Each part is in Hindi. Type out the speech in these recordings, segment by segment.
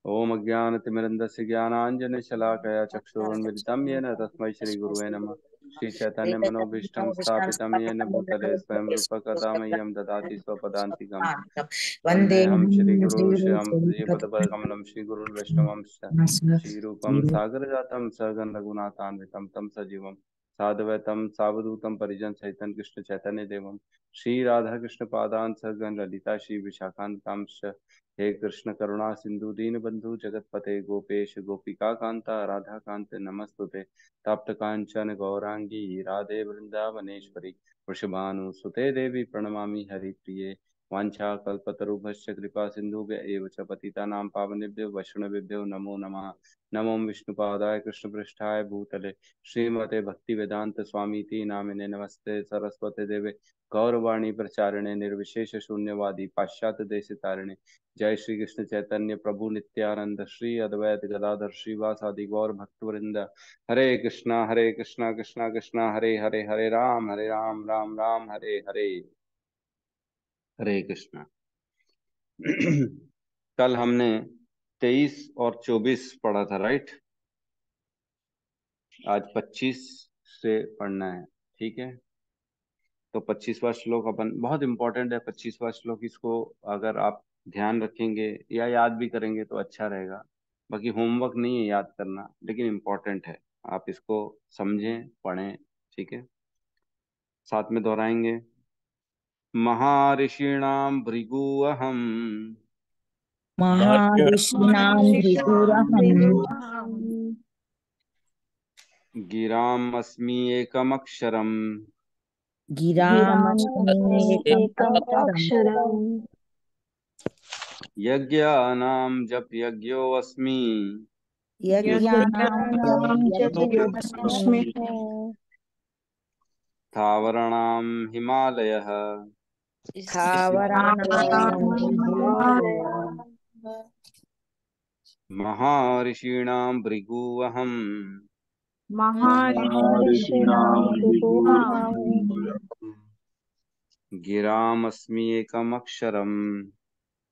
ओम अज्ञानतिमिरन्धस्य ज्ञानाञ्जनशलाकया चक्षुरुन्मिलितं येन तस्मै श्रीगुरुवे नमः। श्रीचैतन्यमनोभीष्टं स्थापितं येन भूतले स्वयं रूप कदा मह्यं ददाति स्वपदान्तिकम्। वन्देऽहं श्रीगुरू श्रीरामपदकमलं श्रीगुरुन् वैष्णवंश्च श्रीरूपं सागरजातं सहगण रघुनाथान्वितं तं सजीवं साद्वैतं सावधूतं परिजन सहितं कृष्ण चैतन्य देवं श्री राधा कृष्ण पादान् सहगण ललिता श्री विशाखान्तांश्च। हे कृष्ण करुणा सिंधु दीन बंधु जगतपते गोपेश गोपिका कांता राधा कांत नमस्तुते। तप्त कांचन गौरांगी राधे वृंदावनेश्वरी वृषभानुसुते देवी प्रणमामि हरिप्रिये। वाञ्छाकल्पतरुभ्यश्च कृपा सिन्धुभ्य एव च पतितानां पावनेभ्यो वैष्णवेभ्यो नमो नमः। नमो विष्णुपादाय कृष्णपृष्ठाय भूतले श्रीमते भक्तिवेदांत स्वामीति नामिने नमस्ते सरस्वती देवे गौरवाणी प्रचारिणे निर्विशेष शून्यवादी पाश्चात्य देश तारिणे। जय श्री कृष्ण चैतन्य प्रभु नित्यानंद श्री अद्वैत गदाधर श्रीवासादि गौर भक्तवृंद। हरे कृष्णा कृष्णा कृष्णा हरे हरे हरे राम राम राम हरे हरे। हरे कृष्णा। कल हमने 23 और 24 पढ़ा था, राइट। आज 25 से पढ़ना है, ठीक है। तो 25वां श्लोक अपन बहुत इंपॉर्टेंट है। 25वां श्लोक, इसको अगर आप ध्यान रखेंगे या याद भी करेंगे तो अच्छा रहेगा। बाकी होमवर्क नहीं है याद करना, लेकिन इम्पोर्टेंट है। आप इसको समझें, पढ़ें, ठीक है। साथ में दोहराएंगे। महर्षिणाम भृगुअहम महर्षिणां भृगुरहं गिराम अस्मि एकमक्षरम् गिरामस्म्येकमक्षरम् यज्ञानां जप यज्ञोऽस्मि यज्ञानां यज्ञानां यज्ञोऽस्मि स्थावराणां हिमालयः स्थावराणां हिमालयः महर्षीणां भृगुवहम् महर्षिणां भृगुः गिरामस्मि एकमक्षरम्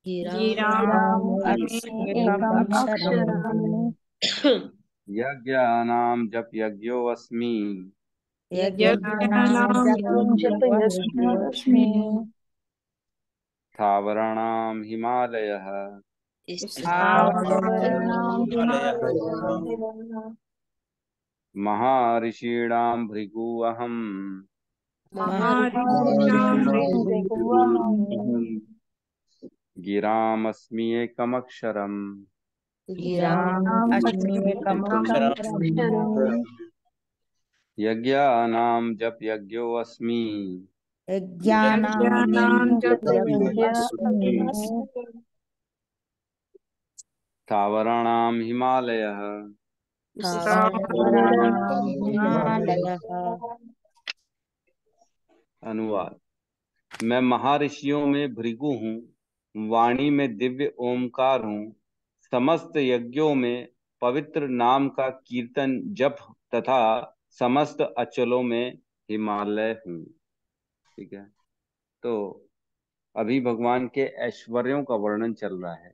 गिरामस्म्येकमक्षरम् यज्ञानां जप यज्ञोऽस्मि यज्ञानां यज्ञोऽस्मि स्थावराणां हिमालयः स्थावराणां हिमालयः महर्षीणां भृगुवहम् गिरामस्मि एकमक्षरम् गिरामस्म्येकमक्षरम् यज्ञानां जप यज्ञोऽस्मि यज्ञानां यज्ञोऽस्मि स्थावराणां हिमालयः स्थावराणां हिमालयः। अनुवाद। मैं महर्षियों में भृगु हूँ, वाणी में दिव्य ओमकार हूँ, समस्त यज्ञों में पवित्र नाम का कीर्तन जप तथा समस्त अचलों में हिमालय हूँ, ठीक है। तो अभी भगवान के ऐश्वर्यों का वर्णन चल रहा है।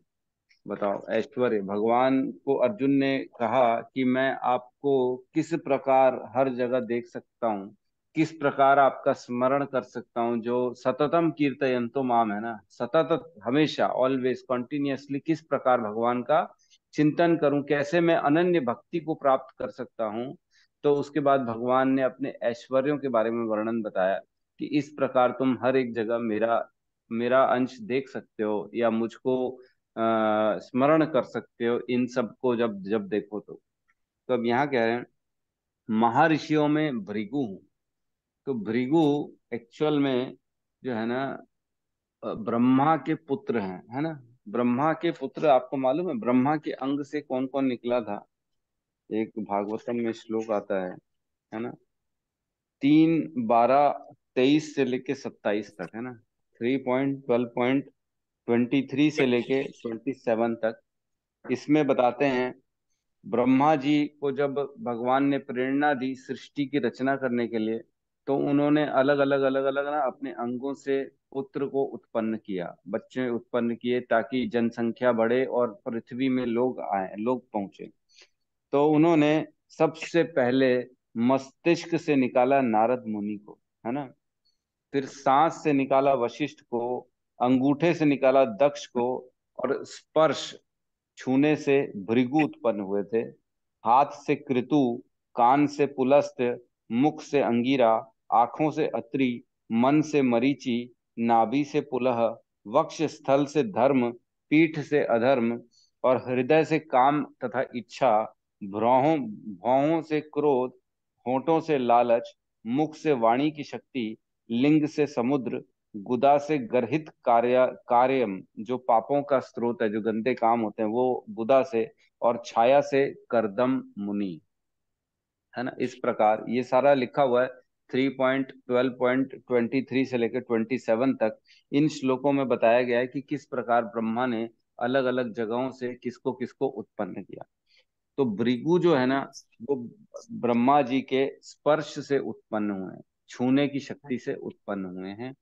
बताओ, ऐश्वर्य भगवान को अर्जुन ने कहा कि मैं आपको किस प्रकार हर जगह देख सकता हूँ, किस प्रकार आपका स्मरण कर सकता हूँ। जो सततम कीर्तयन्तो माम है ना, सतत हमेशा ऑलवेज कंटिन्यूअसली किस प्रकार भगवान का चिंतन करूं, कैसे मैं अनन्य भक्ति को प्राप्त कर सकता हूँ। तो उसके बाद भगवान ने अपने ऐश्वर्यों के बारे में वर्णन बताया कि इस प्रकार तुम हर एक जगह मेरा मेरा अंश देख सकते हो या मुझको स्मरण कर सकते हो इन सब को जब जब देखो तो अब यहाँ कह रहे हैं महर्षियों में भृगु हूँ। तो भृगु एक्चुअल में जो है ना ब्रह्मा के पुत्र हैं, है ना। ब्रह्मा के पुत्र, आपको मालूम है ब्रह्मा के अंग से कौन कौन निकला था। एक भागवतम में श्लोक आता है ना। 3:12-23 से लेके 27 तक, है ना। 3.12.23 से लेके 27 तक इसमें बताते हैं ब्रह्मा जी को जब भगवान ने प्रेरणा दी सृष्टि की रचना करने के लिए, तो उन्होंने अलग अलग ना अपने अंगों से पुत्र को उत्पन्न किया, बच्चे उत्पन्न किए, ताकि जनसंख्या बढ़े और पृथ्वी में लोग आए, लोग पहुंचे। तो उन्होंने सबसे पहले मस्तिष्क से निकाला नारद मुनि को, है ना। फिर सांस से निकाला वशिष्ठ को, अंगूठे से निकाला दक्ष को, और स्पर्श, छूने से भृगु उत्पन्न हुए थे। हाथ से कृतु, कान से पुलस्त्य, मुख से अंगिरा, आंखों से अत्रि, मन से मरीचि, नाभि से पुलह, वक्ष स्थल से धर्म, पीठ से अधर्म, और हृदय से काम तथा इच्छा, भ्रोहों भौहों से क्रोध, होठों से लालच, मुख से वाणी की शक्ति, लिंग से समुद्र, गुदा से गर्हित कार्यम, जो पापों का स्रोत है, जो गंदे काम होते हैं वो गुदा से, और छाया से करदम मुनि, है ना। इस प्रकार ये सारा लिखा हुआ है 3.12.23 से लेकर 27 तक। इन श्लोकों में बताया गया है कि किस प्रकार ब्रह्मा ने अलग अलग जगहों से किसको किसको उत्पन्न किया। तो भृगु जो है ना, वो ब्रह्मा जी के स्पर्श से उत्पन्न हुए हैं, छूने की शक्ति से उत्पन्न हुए हैं।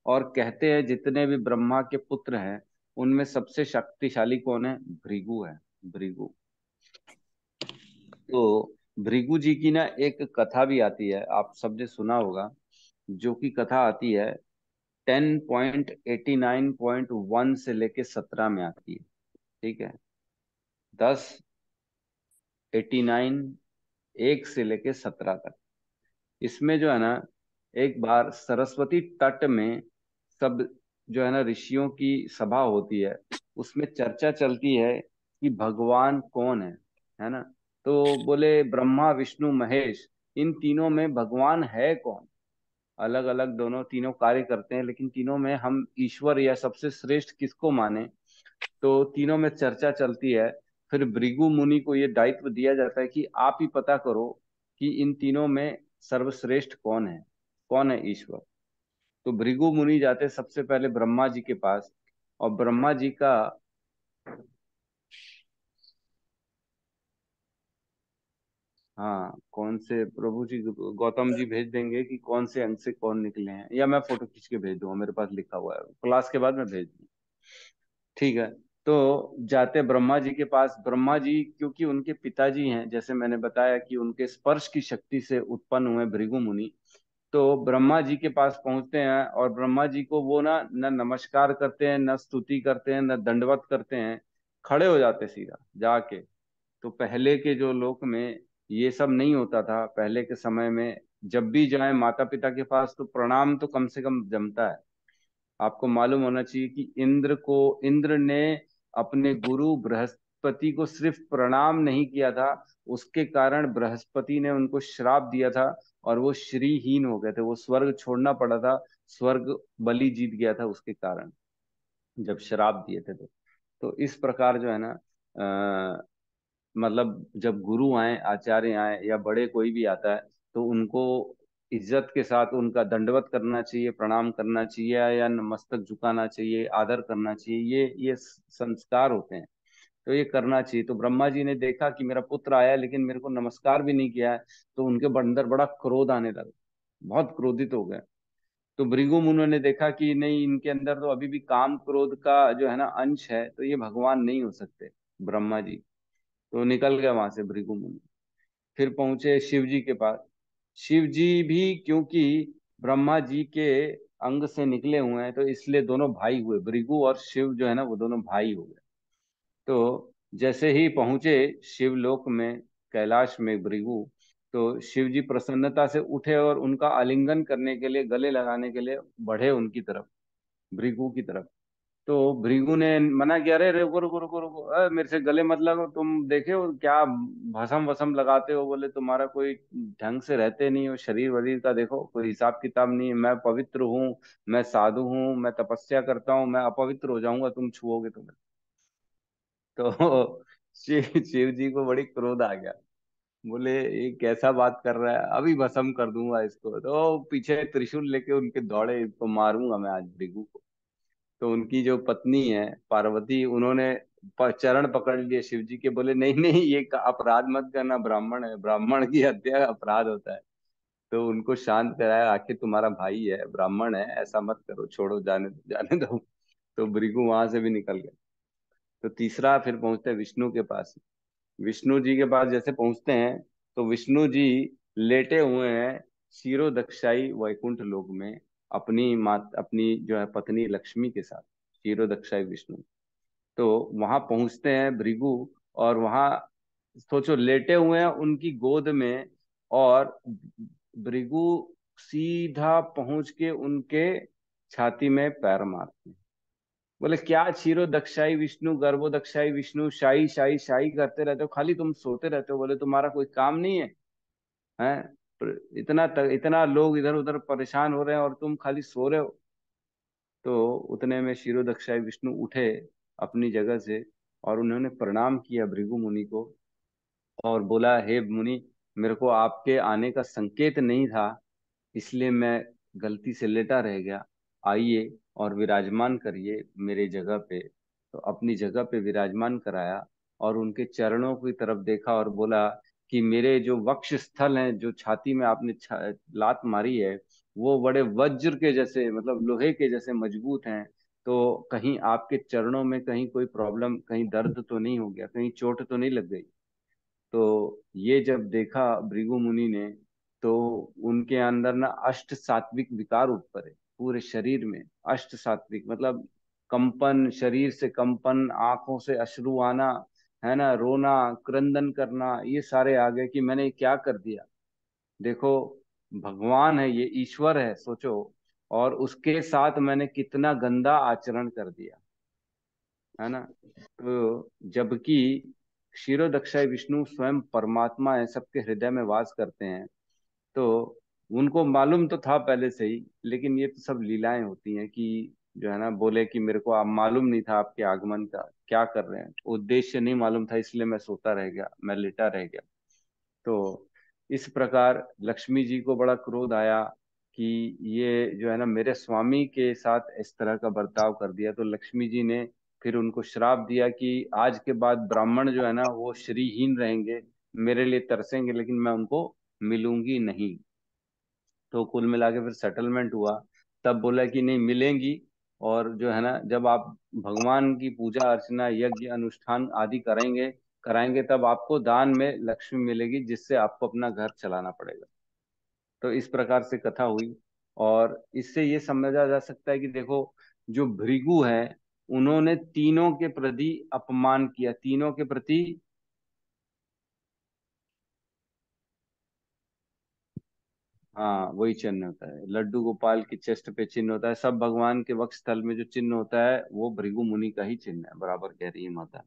और कहते हैं जितने भी ब्रह्मा के पुत्र हैं उनमें सबसे शक्तिशाली कौन है? भृगु है, भृगु। तो भृगु जी की ना एक कथा भी आती है, आप सबने सुना होगा, जो कि कथा आती है 10.89.1 से लेके 17 में आती है। ठीक है, 10.89 1 से लेके 17 तक। इसमें जो है ना, एक बार सरस्वती तट में सब जो है ना ऋषियों की सभा होती है, उसमें चर्चा चलती है कि भगवान कौन है ना। तो बोले ब्रह्मा विष्णु महेश, इन तीनों में भगवान है कौन? अलग अलग दोनों तीनों कार्य करते हैं, लेकिन तीनों में हम ईश्वर या सबसे श्रेष्ठ किसको माने? तो तीनों में चर्चा चलती है। फिर भृगु मुनि को ये दायित्व दिया जाता है कि आप ही पता करो कि इन तीनों में सर्वश्रेष्ठ कौन है ईश्वर। तो भृगु मुनि जाते सबसे पहले ब्रह्मा जी के पास, और ब्रह्मा जी का, हाँ कौन से प्रभु जी, गौतम जी भेज देंगे कि कौन से अंग से कौन निकले हैं, या मैं फोटो खींच के भेज दूंगा, मेरे पास लिखा हुआ है, क्लास के बाद मैं भेज दूंगा। ठीक है। तो जाते ब्रह्मा जी के पास, ब्रह्मा जी क्योंकि उनके पिताजी हैं, जैसे मैंने बताया कि उनके स्पर्श की शक्ति से उत्पन्न हुए भृगु मुनि। तो ब्रह्मा जी के पास पहुंचते हैं, और ब्रह्मा जी को वो ना न नमस्कार करते हैं, न स्तुति करते हैं, न दंडवत करते हैं, खड़े हो जाते सीधा जाके। तो पहले के जो लोक में ये सब नहीं होता था, पहले के समय में जब भी जाए माता पिता के पास तो प्रणाम तो कम से कम जमता है। आपको मालूम होना चाहिए कि इंद्र ने अपने गुरु बृहस्पति को सिर्फ प्रणाम नहीं किया था, उसके कारण बृहस्पति ने उनको श्राप दिया था, और वो श्रीहीन हो गए थे, वो स्वर्ग छोड़ना पड़ा था, स्वर्ग बलि जीत गया था उसके कारण, जब श्राप दिए थे। तो इस प्रकार जो है ना, मतलब जब गुरु आए, आचार्य आए, या बड़े कोई भी आता है, तो उनको इज्जत के साथ उनका दंडवत करना चाहिए, प्रणाम करना चाहिए, या मस्तक झुकाना चाहिए, आदर करना चाहिए। ये संस्कार होते हैं, तो ये करना चाहिए। तो ब्रह्मा जी ने देखा कि मेरा पुत्र आया है, लेकिन मेरे को नमस्कार भी नहीं किया है, तो उनके अंदर बड़ा क्रोध आने लगा, बहुत क्रोधित हो गए। तो भृगु मुनि ने देखा कि नहीं, इनके अंदर तो अभी भी काम क्रोध का जो है ना अंश है, तो ये भगवान नहीं हो सकते ब्रह्मा जी। तो निकल गए वहां से भृगु मुनि। फिर पहुंचे शिव जी के पास। शिव जी भी क्योंकि ब्रह्मा जी के अंग से निकले हुए हैं, तो इसलिए दोनों भाई हुए, भृगु और शिव जो है ना वो दोनों भाई हो गए। तो जैसे ही पहुंचे शिवलोक में, कैलाश में भृगु, तो शिव जी प्रसन्नता से उठे और उनका आलिंगन करने के लिए, गले लगाने के लिए बढ़े उनकी तरफ, भृगु की तरफ। तो भृगु ने मना किया, अरे रुको रुको रुको रुको, मेरे से गले मत लगो, तुम देखे हो क्या भसम वसम लगाते हो, बोले तुम्हारा कोई ढंग से रहते नहीं हो, शरीर वरीर का देखो, कोई हिसाब किताब नहीं है, मैं पवित्र हूँ, मैं साधु हूँ, मैं तपस्या करता हूँ, मैं अपवित्र हो जाऊंगा तुम छुओगे तो। तो शिव जी को बड़ी क्रोध आ गया, बोले ये कैसा बात कर रहा है, अभी भस्म कर दूंगा इसको। तो पीछे त्रिशूल लेके उनके दौड़े, इसको मारूंगा मैं आज भृगु को। तो उनकी जो पत्नी है पार्वती, उन्होंने चरण पकड़ लिए शिव जी के, बोले नहीं नहीं, ये अपराध मत करना, ब्राह्मण है, ब्राह्मण की हत्या अपराध होता है। तो उनको शांत कराया, आखिर तुम्हारा भाई है, ब्राह्मण है, ऐसा मत करो, छोड़ो, जाने दो, जाने दो। तो भृगु वहां से भी निकल गए। तो तीसरा फिर पहुंचते हैं विष्णु के पास। विष्णु जी के पास जैसे पहुंचते हैं, तो विष्णु जी लेटे हुए हैं क्षीरोदक्षाई वैकुंठ लोक में, अपनी मात अपनी जो है पत्नी लक्ष्मी के साथ, क्षीरोदक्षाई विष्णु। तो वहां पहुंचते हैं भृगु, और वहां सोचो लेटे हुए हैं उनकी गोद में, और भृगु सीधा पहुंच के उनके छाती में पैर मारते हैं। बोले क्या क्षीरो दक्षाई विष्णु, गर्भो दक्षाई विष्णु, शाही शाही शाही करते रहते हो, खाली तुम सोते रहते हो, बोले तुम्हारा कोई काम नहीं है, हैं? इतना लोग इधर उधर परेशान हो रहे हैं और तुम खाली सो रहे हो। तो उतने में क्षीरो दक्षाई विष्णु उठे अपनी जगह से, और उन्होंने प्रणाम किया भृगु मुनि को, और बोला हे मुनि, मेरे को आपके आने का संकेत नहीं था, इसलिए मैं गलती से लेटा रह गया। आइए और विराजमान करिए मेरे जगह पे। तो अपनी जगह पे विराजमान कराया, और उनके चरणों की तरफ देखा और बोला कि मेरे जो वक्ष स्थल हैं, जो छाती में आपने लात मारी है, वो बड़े वज्र के जैसे, मतलब लोहे के जैसे मजबूत हैं। तो कहीं आपके चरणों में कहीं कोई प्रॉब्लम, कहीं दर्द तो नहीं हो गया, कहीं चोट तो नहीं लग गई? तो ये जब देखा भृगु मुनि ने, तो उनके अंदर ना अष्ट सात्विक विकार उठ पड़े पूरे शरीर में। अष्ट सात्विक मतलब कंपन, शरीर से कंपन, आंखों से अश्रु आना, है ना, रोना, क्रंदन करना, ये सारे आ गए कि मैंने क्या कर दिया। देखो, भगवान है, ये ईश्वर है, सोचो, और उसके साथ मैंने कितना गंदा आचरण कर दिया, है ना। तो जबकि क्षीरोदक्षाय विष्णु स्वयं परमात्मा है, सबके हृदय में वास करते हैं। तो उनको मालूम तो था पहले से ही, लेकिन ये तो सब लीलाएं होती हैं कि जो है ना, बोले कि मेरे को आप मालूम नहीं था आपके आगमन का, क्या कर रहे हैं, उद्देश्य नहीं मालूम था, इसलिए मैं सोता रह गया, मैं लेटा रह गया। तो इस प्रकार लक्ष्मी जी को बड़ा क्रोध आया कि ये जो है ना मेरे स्वामी के साथ इस तरह का बर्ताव कर दिया। तो लक्ष्मी जी ने फिर उनको श्राप दिया कि आज के बाद ब्राह्मण जो है ना वो श्रीहीन रहेंगे, मेरे लिए तरसेंगे, लेकिन मैं उनको मिलूंगी नहीं। तो कुल मिला के फिर सेटलमेंट हुआ। तब बोला कि नहीं मिलेंगी, और जो है ना जब आप भगवान की पूजा अर्चना यज्ञ अनुष्ठान आदि करेंगे, कराएंगे, तब आपको दान में लक्ष्मी मिलेगी, जिससे आपको अपना घर चलाना पड़ेगा। तो इस प्रकार से कथा हुई। और इससे ये समझा जा सकता है कि देखो, जो भृगु है, उन्होंने तीनों के प्रति अपमान किया, तीनों के प्रति। हाँ, वही चिन्ह होता है, लड्डू गोपाल की चेस्ट पे चिन्ह होता है, सब भगवान के वक्ष स्थल में जो चिन्ह होता है वो भृगु मुनि का ही चिन्ह है, बराबर कह रही है माता।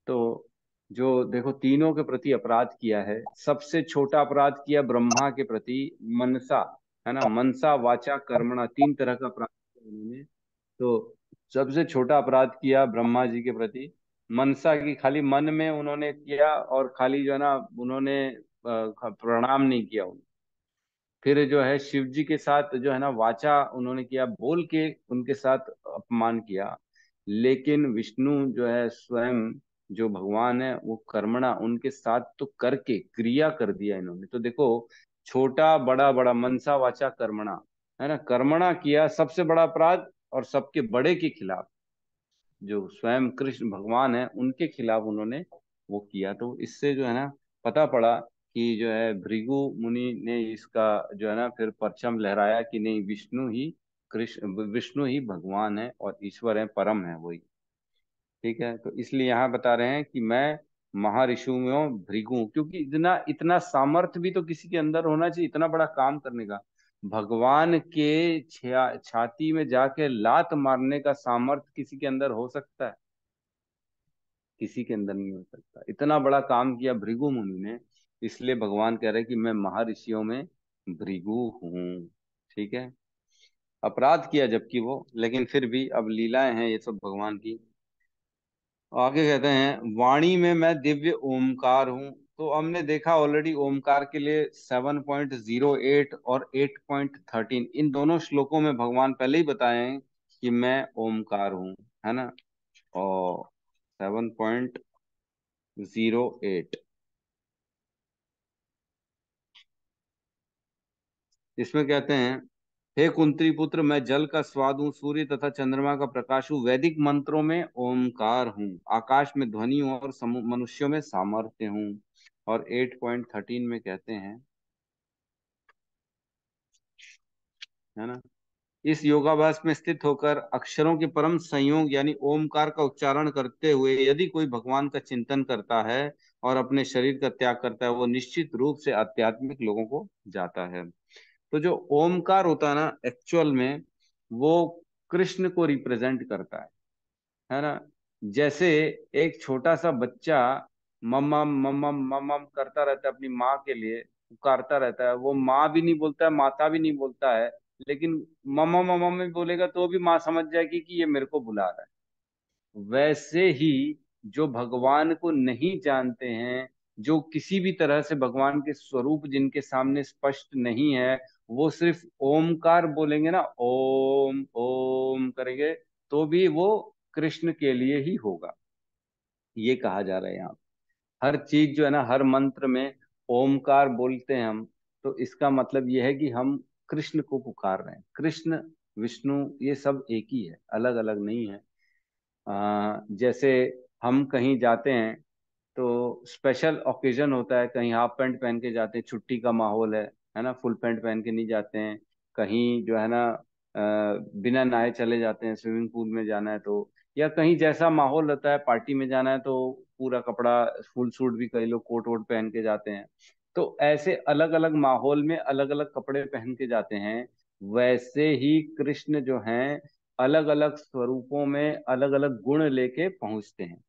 तो जो देखो तीनों के प्रति अपराध किया है, सबसे छोटा अपराध किया ब्रह्मा के प्रति, मनसा, है ना, मनसा वाचा कर्मणा, तीन तरह का अपराध किया उन्होंने। तो सबसे छोटा अपराध किया ब्रह्मा जी के प्रति, मनसा की, खाली मन में उन्होंने किया, और खाली जो है ना उन्होंने प्रणाम नहीं किया। फिर जो है शिव जी के साथ जो है ना वाचा उन्होंने किया, बोल के उनके साथ अपमान किया। लेकिन विष्णु जो है स्वयं, जो भगवान है, वो कर्मणा, उनके साथ तो करके क्रिया कर दिया इन्होंने। तो देखो, छोटा बड़ा, बड़ा मनसा वाचा कर्मणा, है ना, कर्मणा किया सबसे बड़ा अपराध, और सबके बड़े के खिलाफ, जो स्वयं कृष्ण भगवान है उनके खिलाफ उन्होंने वो किया। तो इससे जो है ना पता पड़ा कि जो है भृगु मुनि ने इसका जो है ना फिर परचम लहराया कि नहीं, विष्णु ही कृष्ण, विष्णु ही भगवान है और ईश्वर है, परम है वही। ठीक है, तो इसलिए यहाँ बता रहे हैं कि मैं महर्षियों में भृगु हूं, क्योंकि इतना इतना सामर्थ्य भी तो किसी के अंदर होना चाहिए, इतना बड़ा काम करने का। भगवान के छाती में जाके लात मारने का सामर्थ्य किसी के अंदर हो सकता है? किसी के अंदर नहीं हो सकता। इतना बड़ा काम किया भृगु मुनि ने, इसलिए भगवान कह रहे हैं कि मैं महर्षियों में भृगु हूँ। ठीक है, अपराध किया जबकि वो, लेकिन फिर भी अब लीलाएं हैं ये सब भगवान की। आगे कहते हैं वाणी में मैं दिव्य ओमकार हूँ। तो हमने देखा ऑलरेडी ओमकार के लिए 7.08 और 8.13, इन दोनों श्लोकों में भगवान पहले ही बताए हैं कि मैं ओमकार हूँ, है ना। और 7.08, इसमें कहते हैं, हे कुंती पुत्र, मैं जल का स्वाद हूँ, सूर्य तथा चंद्रमा का प्रकाश हूँ, वैदिक मंत्रों में ओमकार हूँ, आकाश में ध्वनि हूँ और मनुष्यों में सामर्थ्य हूँ। और 8.13 में कहते हैं, है ना, इस योगाभ्यास में स्थित होकर अक्षरों के परम संयोग यानी ओमकार का उच्चारण करते हुए यदि कोई भगवान का चिंतन करता है और अपने शरीर का त्याग करता है, वो निश्चित रूप से आध्यात्मिक लोगों को जाता है। तो जो ओमकार होता है ना, एक्चुअल में वो कृष्ण को रिप्रेजेंट करता है ना। जैसे एक छोटा सा बच्चा मम्मम मम्मम मम्मम करता रहता है, अपनी माँ के लिए पुकारता रहता है, वो माँ भी नहीं बोलता है, माता भी नहीं बोलता है, लेकिन मम्मा मम्मा में बोलेगा तो भी माँ समझ जाएगी कि ये मेरे को बुला रहा है। वैसे ही जो भगवान को नहीं जानते हैं, जो किसी भी तरह से भगवान के स्वरूप जिनके सामने स्पष्ट नहीं है, वो सिर्फ ओमकार बोलेंगे ना, ओम ओम करेंगे, तो भी वो कृष्ण के लिए ही होगा। ये कहा जा रहा है यहाँ। हर चीज जो है ना, हर मंत्र में ओमकार बोलते हैं हम, तो इसका मतलब ये है कि हम कृष्ण को पुकार रहे हैं। कृष्ण विष्णु ये सब एक ही है, अलग अलग नहीं है। जैसे हम कहीं जाते हैं तो स्पेशल ओकेजन होता है, कहीं हाफ पैंट पहन के जाते हैं, छुट्टी का माहौल है ना, फुल पैंट पहन के नहीं जाते हैं। कहीं जो है ना बिना नहाए चले जाते हैं, स्विमिंग पूल में जाना है तो, या कहीं जैसा माहौल रहता है, पार्टी में जाना है तो पूरा कपड़ा, फुल सूट भी कई लोग कोट वोट पहन के जाते हैं। तो ऐसे अलग अलग माहौल में अलग अलग कपड़े पहन के जाते हैं। वैसे ही कृष्ण जो हैं, अलग अलग स्वरूपों में अलग अलग गुण लेके पहुंचते हैं।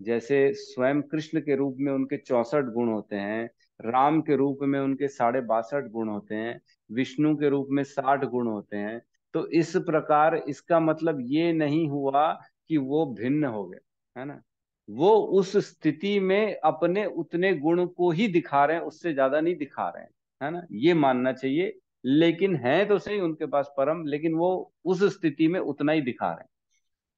जैसे स्वयं कृष्ण के रूप में उनके 64 गुण होते हैं, राम के रूप में उनके 62 गुण होते हैं, विष्णु के रूप में 60 गुण होते हैं। तो इस प्रकार इसका मतलब ये नहीं हुआ कि वो भिन्न हो गए, है ना। वो उस स्थिति में अपने उतने गुण को ही दिखा रहे हैं, उससे ज्यादा नहीं दिखा रहे हैं, है ना, ये मानना चाहिए। लेकिन है तो सही उनके पास परम, लेकिन वो उस स्थिति में उतना ही दिखा रहे हैं।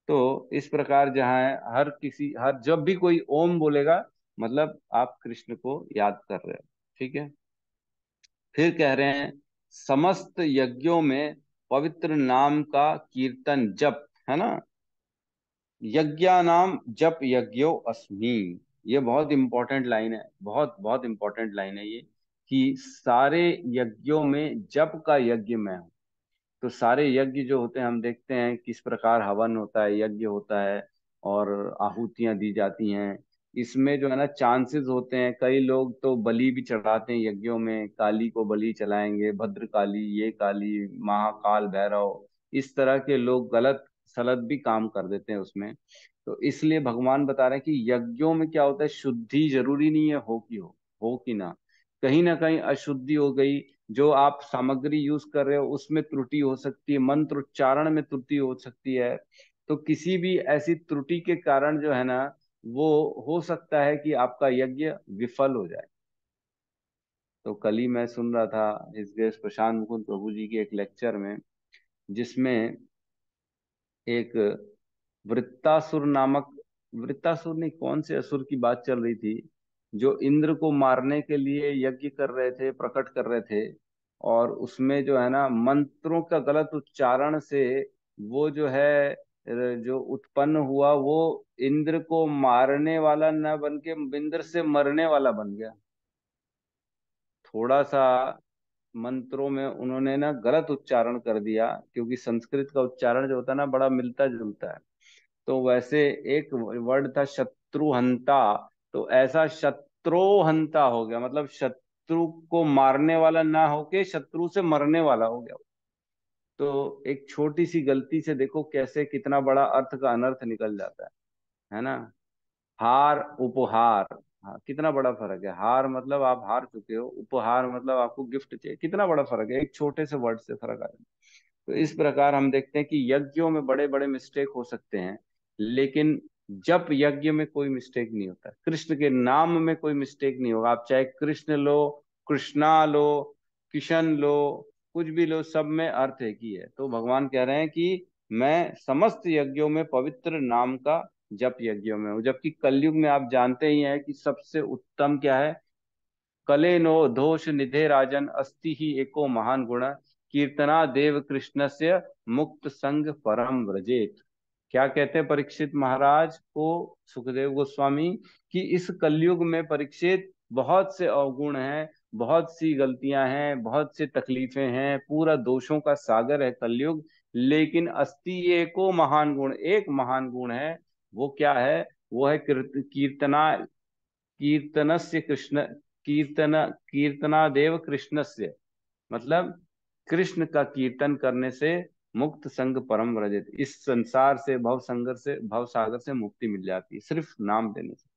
तो इस प्रकार जहाँ है, हर किसी, हर जब भी कोई ओम बोलेगा, मतलब आप कृष्ण को याद कर रहे हो। ठीक है। फिर कह रहे हैं, समस्त यज्ञों में पवित्र नाम का कीर्तन जप, है ना, यज्ञानाम जप यज्ञो अस्मि। ये बहुत इंपॉर्टेंट लाइन है, बहुत बहुत इंपॉर्टेंट लाइन है ये, कि सारे यज्ञों में जप का यज्ञ मैं हूँ। तो सारे यज्ञ जो होते हैं, हम देखते हैं किस प्रकार हवन होता है, यज्ञ होता है और आहुतियां दी जाती हैं। इसमें जो है ना चांसेस होते हैं, कई लोग तो बलि भी चढ़ाते हैं यज्ञों में, काली को बलि चलाएंगे, भद्र काली, ये काली, महाकाल भैरव, इस तरह के लोग गलत सलत भी काम कर देते हैं उसमें। तो इसलिए भगवान बता रहे हैं कि यज्ञों में क्या होता है, शुद्धि जरूरी नहीं है हो कि ना कहीं अशुद्धि हो गई, जो आप सामग्री यूज कर रहे हो उसमें त्रुटि हो सकती है, मंत्र उच्चारण में त्रुटि हो सकती है। तो किसी भी ऐसी त्रुटि के कारण जो है ना, वो हो सकता है कि आपका यज्ञ विफल हो जाए। तो कल ही मैं सुन रहा था हिज ग्रेस प्रशांत मुकुंद प्रभु जी के एक लेक्चर में, जिसमें एक वृत्तासुर नामक, वृत्तासुर नहीं, कौन से असुर की बात चल रही थी, जो इंद्र को मारने के लिए यज्ञ कर रहे थे, प्रकट कर रहे थे। और उसमें जो है ना मंत्रों का गलत उच्चारण से वो जो है जो उत्पन्न हुआ, वो इंद्र को मारने वाला न बन के इंद्र से मरने वाला बन गया। थोड़ा सा मंत्रों में उन्होंने ना गलत उच्चारण कर दिया, क्योंकि संस्कृत का उच्चारण जो होता है ना बड़ा मिलता जुलता है। तो वैसे एक वर्ड था शत्रुहंता, तो ऐसा शत्रुहंता हो गया, मतलब शत्रु को मारने वाला ना होके शत्रु से मरने वाला हो गया। तो एक छोटी सी गलती से देखो कैसे कितना बड़ा अर्थ का अनर्थ निकल जाता है ना। हार उपहार, हाँ, कितना बड़ा फर्क है। हार मतलब आप हार चुके हो, उपहार मतलब आपको गिफ्ट चाहिए, कितना बड़ा फर्क है, एक छोटे से वर्ड से फर्क आ जाता है। तो इस प्रकार हम देखते हैं कि यज्ञों में बड़े बड़े मिस्टेक हो सकते हैं, लेकिन जप यज्ञ में कोई मिस्टेक नहीं होता, कृष्ण के नाम में कोई मिस्टेक नहीं होगा। आप चाहे कृष्ण लो, कृष्णा लो, किशन लो, कुछ भी लो, सब में अर्थ एक ही है। तो भगवान कह रहे हैं कि मैं समस्त यज्ञों में पवित्र नाम का जप यज्ञों में हूँ। जबकि कलयुग में आप जानते ही हैं कि सबसे उत्तम क्या है, कले नो दोष निधे राजन अस्ति ही एको महान गुण कीर्तना देव कृष्णस्य मुक्त संग परम व्रजेत। क्या कहते हैं परीक्षित महाराज को सुखदेव गोस्वामी कि इस कलयुग में परीक्षित बहुत से अवगुण हैं, बहुत सी गलतियां हैं, बहुत से तकलीफें हैं, पूरा दोषों का सागर है कलयुग। लेकिन अस्ति एको महान गुण, एक महान गुण है। वो क्या है? वो है कीर्तना, कीर्तनस्य कृष्ण, कीर्तन कीर्तनादेव कृष्णस्य, मतलब कृष्ण का कीर्तन करने से मुक्त संग परम व्रजित, इस संसार से भव सागर से मुक्ति मिल जाती है सिर्फ नाम देने से।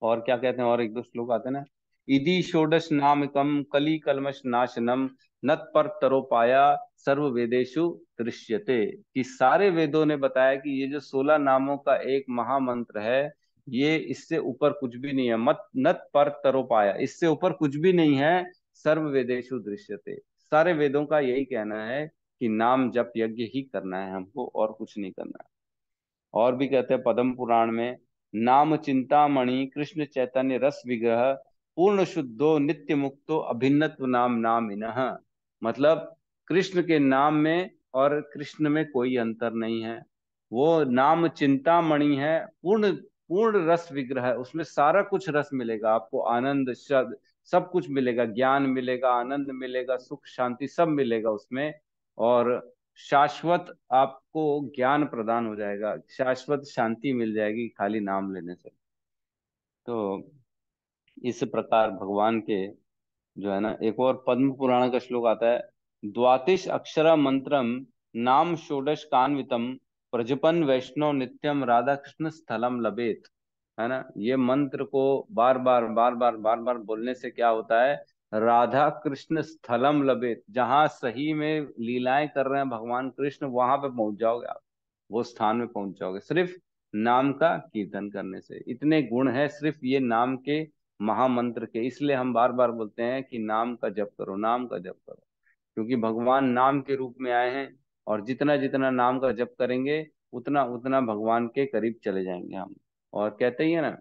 और क्या कहते हैं, और एक दो श्लोक आते हैं ना। इति षोडश नामकम कली कलमश नाशनम नत पर तरोपाया सर्व वेदेशु दृश्यते। कि सारे वेदों ने बताया कि ये जो 16 नामों का एक महामंत्र है, ये इससे ऊपर कुछ भी नहीं है। मत नत पर तरोपाया, इससे ऊपर कुछ भी नहीं है। सर्व वेदेशु दृश्यते, सारे वेदों का यही कहना है कि नाम जप यज्ञ ही करना है हमको, और कुछ नहीं करना है। और भी कहते हैं पद्म पुराण में, नाम चिंतामणि कृष्ण चैतन्य रस विग्रह पूर्ण शुद्धो नित्य मुक्तो अभिन्नत्व नाम नाम इनः। मतलब कृष्ण के नाम में और कृष्ण में कोई अंतर नहीं है। वो नाम चिंतामणि है, पूर्ण पूर्ण रस विग्रह है, उसमें सारा कुछ रस मिलेगा आपको, आनंद सब कुछ मिलेगा, ज्ञान मिलेगा, आनंद मिलेगा, सुख शांति सब मिलेगा उसमें। और शाश्वत आपको ज्ञान प्रदान हो जाएगा, शाश्वत शांति मिल जाएगी खाली नाम लेने से। तो इस प्रकार भगवान के जो है ना, एक और पद्म पुराण का श्लोक आता है, द्वातिश अक्षरा मंत्रम नाम षोडश कान्वितम प्रजपन वैष्णव नित्यम राधा कृष्ण स्थलम लबेत। है ना, ये मंत्र को बार बार बोलने से क्या होता है? राधा कृष्ण स्थलम लबेत, जहां सही में लीलाएं कर रहे हैं भगवान कृष्ण, वहां पे पहुंच जाओगे आप, वो स्थान में पहुंच जाओगे सिर्फ नाम का कीर्तन करने से। इतने गुण है सिर्फ ये नाम के, महामंत्र के। इसलिए हम बार बार बोलते हैं कि नाम का जप करो, नाम का जप करो, क्योंकि भगवान नाम के रूप में आए हैं। और जितना जितना नाम का जप करेंगे, उतना उतना भगवान के करीब चले जाएंगे हम। और कहते ही है ना,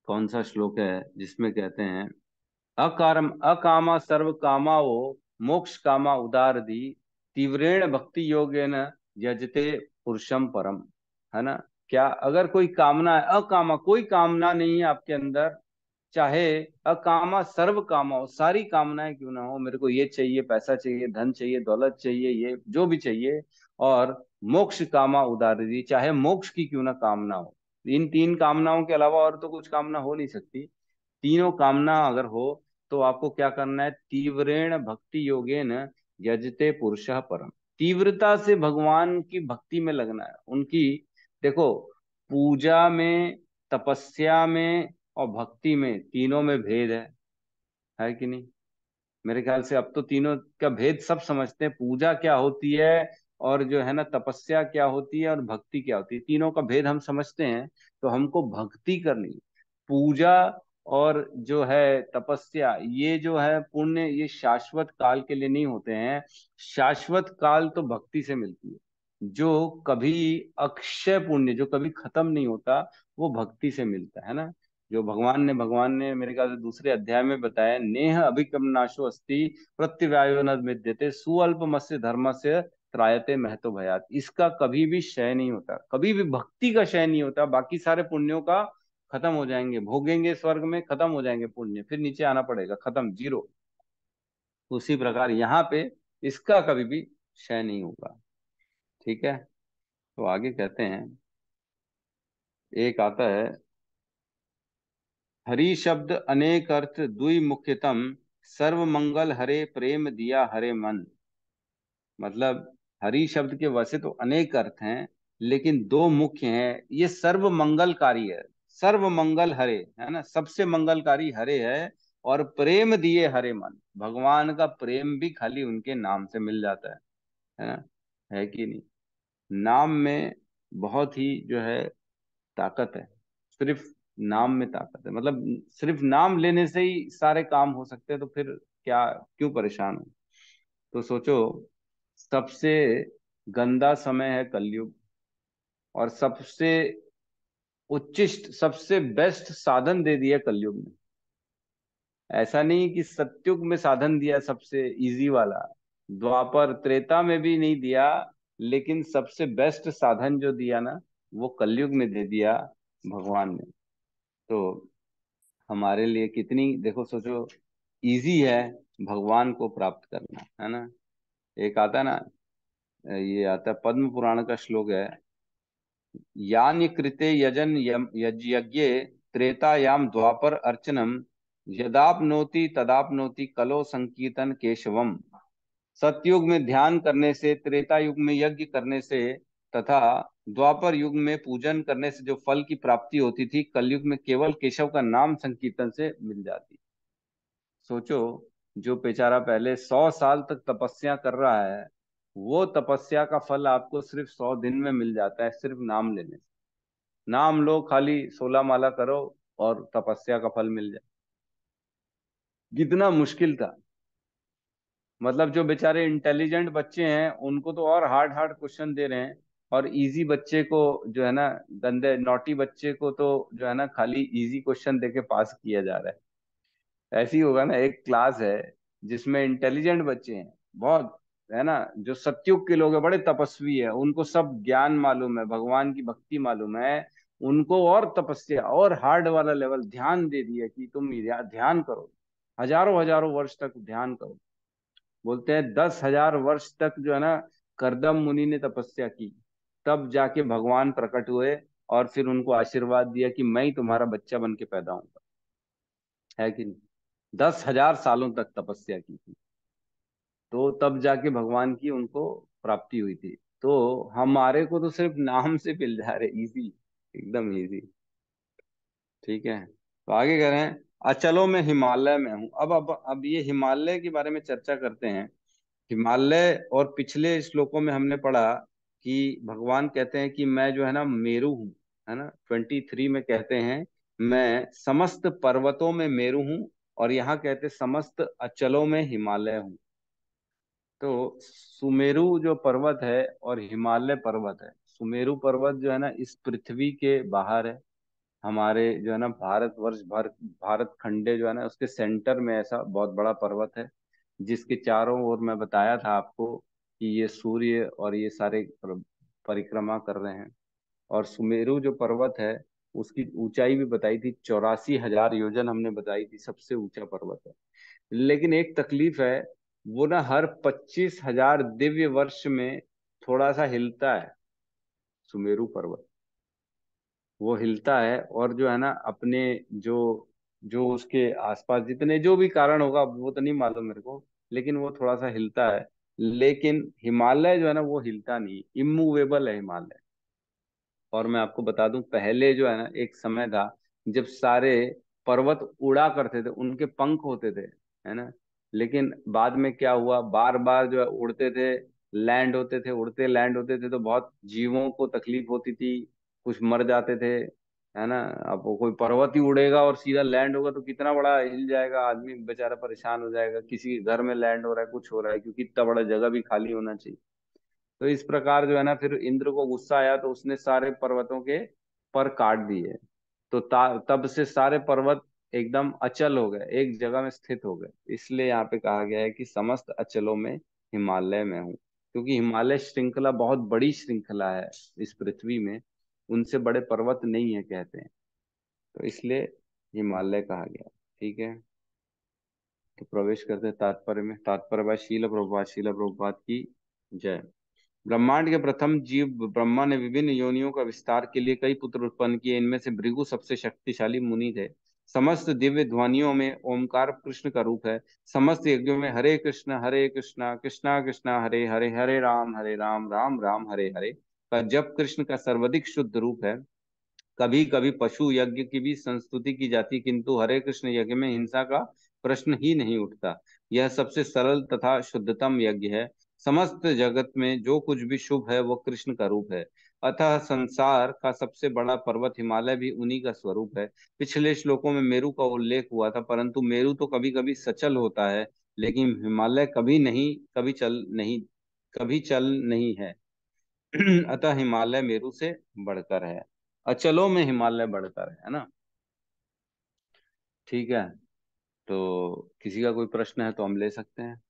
कौन सा श्लोक है जिसमें कहते हैं, अकारम अकामा सर्व कामाओ मोक्ष कामा उदार दी तीव्रेण भक्ति योगेन यजते पुरुषम परम। है ना, क्या अगर कोई कामना है, अकामा कोई कामना नहीं है आपके अंदर, चाहे अकामा सर्व कामा हो, सारी कामनाएं क्यों ना हो, मेरे को ये चाहिए, पैसा चाहिए, धन चाहिए, दौलत चाहिए, ये जो भी चाहिए, और मोक्ष कामा उदारती, चाहे मोक्ष की क्यों ना कामना हो, इन तीन कामनाओं के अलावा और तो कुछ कामना हो नहीं सकती। तीनों कामना अगर हो, तो आपको क्या करना है? तीव्रेण भक्ति योगेन यजते पुरुषः परम, तीव्रता से भगवान की भक्ति में लगना है उनकी। देखो, पूजा में, तपस्या में और भक्ति में, तीनों में भेद है कि नहीं? मेरे ख्याल से अब तो तीनों का भेद सब समझते हैं, पूजा क्या होती है, और जो है ना तपस्या क्या होती है, और भक्ति क्या होती है, तीनों का भेद हम समझते हैं। तो हमको भक्ति करनी है। पूजा और जो है तपस्या, ये जो है पुण्य, ये शाश्वत काल के लिए नहीं होते हैं। शाश्वत काल तो भक्ति से मिलती है। जो कभी अक्षय पुण्य, जो कभी खत्म नहीं होता, वो भक्ति से मिलता है ना। जो भगवान ने मेरे ख्याल से दूसरे अध्याय में बताया, नेह अभिक्रम नाशो अस्ति प्रत्यवायो न विद्यते सुअल्पमस्य धर्मस्य त्रायते महतो भयात। इसका कभी भी क्षय नहीं होता, कभी भी भक्ति का क्षय नहीं होता। बाकी सारे पुण्यों का खत्म हो जाएंगे, भोगेंगे स्वर्ग में, खत्म हो जाएंगे पुण्य, फिर नीचे आना पड़ेगा, खत्म, जीरो। उसी प्रकार यहाँ पे इसका कभी भी क्षय नहीं होगा। ठीक है, तो आगे कहते हैं, एक आता है, हरि शब्द अनेक अर्थ दुई मुख्यतम सर्व मंगल हरे प्रेम दिया हरे मन। मतलब हरि शब्द के वैसे तो अनेक अर्थ हैं, लेकिन दो मुख्य हैं, ये सर्व मंगलकारी है। सर्व मंगल हरे, है ना, सबसे मंगलकारी हरे है। और प्रेम दिए हरे मन, भगवान का प्रेम भी खाली उनके नाम से मिल जाता है ना, है कि नहीं? नाम में बहुत ही जो है ताकत है, सिर्फ नाम में ताकत है। मतलब सिर्फ नाम लेने से ही सारे काम हो सकते हैं, तो फिर क्या, क्यों परेशान हो? तो सोचो, सबसे गंदा समय है कलयुग, और सबसे उच्चिष्ट सबसे बेस्ट साधन दे दिया कलयुग में। ऐसा नहीं कि सतयुग में साधन दिया सबसे इजी वाला, द्वापर त्रेता में भी नहीं दिया, लेकिन सबसे बेस्ट साधन जो दिया ना, वो कलयुग में दे दिया भगवान ने। तो हमारे लिए कितनी, देखो सोचो, इजी है भगवान को प्राप्त करना, है ना। एक आता है ना, ये आता है पद्म पुराण का श्लोक है, यान्य कृते यजन यज्ञे त्रेतायाम द्वापर अर्चनम यदापनोति तदापनोति कलो संकीर्तन केशवम। सतयुग में ध्यान करने से, त्रेता युग में यज्ञ करने से, तथा द्वापर युग में पूजन करने से जो फल की प्राप्ति होती थी, कलयुग में केवल केशव का नाम संकीर्तन से मिल जाती। सोचो, जो बेचारा पहले 100 साल तक तपस्या कर रहा है, वो तपस्या का फल आपको सिर्फ 100 दिन में मिल जाता है, सिर्फ नाम लेने से। नाम लो, खाली 16 माला करो और तपस्या का फल मिल जाए। कितना मुश्किल था। मतलब जो बेचारे इंटेलिजेंट बच्चे हैं उनको तो और हार्ड हार्ड क्वेश्चन दे रहे हैं, और इजी बच्चे को जो है ना, गंदे नॉटी बच्चे को तो जो है ना खाली इजी क्वेश्चन देके पास किया जा रहा है। ऐसे ही होगा ना, एक क्लास है जिसमें इंटेलिजेंट बच्चे हैं बहुत, है ना, जो सत्युग के लोग हैं, बड़े तपस्वी है, उनको सब ज्ञान मालूम है, भगवान की भक्ति मालूम है, उनको और तपस्या और हार्ड वाला लेवल ध्यान दे दिया कि तुम ध्यान करो, हजारों हजारों वर्ष तक ध्यान करो। बोलते हैं 10,000 वर्ष तक जो है ना करदम मुनि ने तपस्या की, तब जाके भगवान प्रकट हुए, और फिर उनको आशीर्वाद दिया कि मैं ही तुम्हारा बच्चा बन के पैदा हूंगा। है कि नहीं? 10,000 सालों तक तपस्या की थी, तो तब जाके भगवान की उनको प्राप्ति हुई थी। तो हमारे को तो सिर्फ नाम से मिल जा रहे, इजी, एकदम इजी। ठीक है, तो आगे करें। चलो मैं हिमालय में हूँ। अब ये हिमालय के बारे में चर्चा करते हैं। हिमालय, और पिछले श्लोकों में हमने पढ़ा कि भगवान कहते हैं कि मैं जो है ना मेरु हूँ, है ना। 23 में कहते हैं मैं समस्त पर्वतों में मेरु हूँ, और यहाँ कहते समस्त अचलों में हिमालय हूँ। तो सुमेरु जो पर्वत है और हिमालय पर्वत है, सुमेरु पर्वत जो है ना इस पृथ्वी के बाहर है, हमारे जो है ना भारतवर्ष भर, भारत खंडे जो है ना उसके सेंटर में ऐसा बहुत बड़ा पर्वत है, जिसके चारों ओर मैं बताया था आपको कि ये सूर्य और ये सारे परिक्रमा कर रहे हैं। और सुमेरु जो पर्वत है उसकी ऊंचाई भी बताई थी, 84,000 योजन हमने बताई थी, सबसे ऊंचा पर्वत है। लेकिन एक तकलीफ है, वो ना हर 25,000 दिव्य वर्ष में थोड़ा सा हिलता है सुमेरु पर्वत। वो हिलता है, और जो है ना अपने जो जो उसके आसपास जितने जो भी कारण होगा वो तो नहीं मालूम मेरे को, लेकिन वो थोड़ा सा हिलता है। लेकिन हिमालय जो है ना वो हिलता नहीं, इमूवेबल है हिमालय। और मैं आपको बता दूं, पहले जो है ना एक समय था जब सारे पर्वत उड़ा करते थे, उनके पंख होते थे, है ना। लेकिन बाद में क्या हुआ, बार बार जो है उड़ते थे, लैंड होते थे, उड़ते लैंड होते थे, तो बहुत जीवों को तकलीफ होती थी, कुछ मर जाते थे, है ना। अब वो कोई पर्वत ही उड़ेगा और सीधा लैंड होगा तो कितना बड़ा हिल जाएगा, आदमी बेचारा परेशान हो जाएगा। किसी के घर में लैंड हो रहा है, कुछ हो रहा है, क्योंकि इतना बड़ा जगह भी खाली होना चाहिए। तो इस प्रकार जो है ना फिर इंद्र को गुस्सा आया, तो उसने सारे पर्वतों के पर काट दिए। तो तब से सारे पर्वत एकदम अचल हो गए, एक जगह में स्थित हो गए। इसलिए यहाँ पे कहा गया है कि समस्त अचलों में हिमालय में हूँ, क्योंकि हिमालय श्रृंखला बहुत बड़ी श्रृंखला है इस पृथ्वी में, उनसे बड़े पर्वत नहीं है कहते हैं, तो इसलिए हिमालय कहा गया। ठीक है, तो प्रवेश करते हैं तात्पर्य में। तात्पर्य भाई शील प्रभुपाद की जय। ब्रह्मांड के प्रथम जीव ब्रह्मा ने विभिन्न योनियों का विस्तार के लिए कई पुत्र उत्पन्न किए। इनमें से भृगु सबसे शक्तिशाली मुनि थे। समस्त दिव्य ध्वनियों में ओमकार कृष्ण का रूप है। समस्त यज्ञों में हरे कृष्णा कृष्णा कृष्णा हरे हरे, हरे राम राम राम हरे हरे का जप कृष्ण का सर्वाधिक शुद्ध रूप है। कभी कभी पशु यज्ञ की भी संस्तुति की जाती, किंतु हरे कृष्ण यज्ञ में हिंसा का प्रश्न ही नहीं उठता। यह सबसे सरल तथा शुद्धतम यज्ञ है। समस्त जगत में जो कुछ भी शुभ है वो कृष्ण का रूप है। अतः संसार का सबसे बड़ा पर्वत हिमालय भी उन्हीं का स्वरूप है। पिछले श्लोकों में मेरु का उल्लेख हुआ था, परंतु मेरु तो कभी कभी सचल होता है, लेकिन हिमालय कभी नहीं, कभी चल नहीं है। अतः हिमालय मेरु से बढ़कर है। अचलों में हिमालय बढ़ता रहे, है ना। ठीक है, तो किसी का कोई प्रश्न है तो हम ले सकते हैं।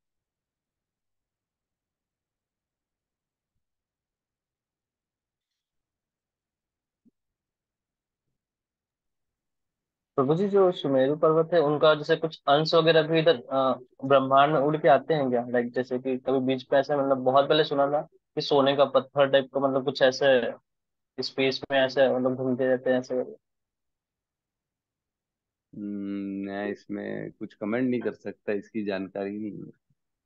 प्रभु जी, जो सुमेरु पर्वत है उनका जैसे कुछ अंश वगैरह भी इधर ब्रह्मांड में उड़ के आते हैं क्या? लाइक जैसे कि कभी बीच पे ऐसे, मतलब बहुत पहले सुना था कि सोने का पत्थर टाइप का, मतलब कुछ ऐसे स्पेस में ऐसे मतलब घूमते रहते हैं ऐसे। मैं इसमें कुछ कमेंट नहीं कर सकता, इसकी जानकारी नहीं है।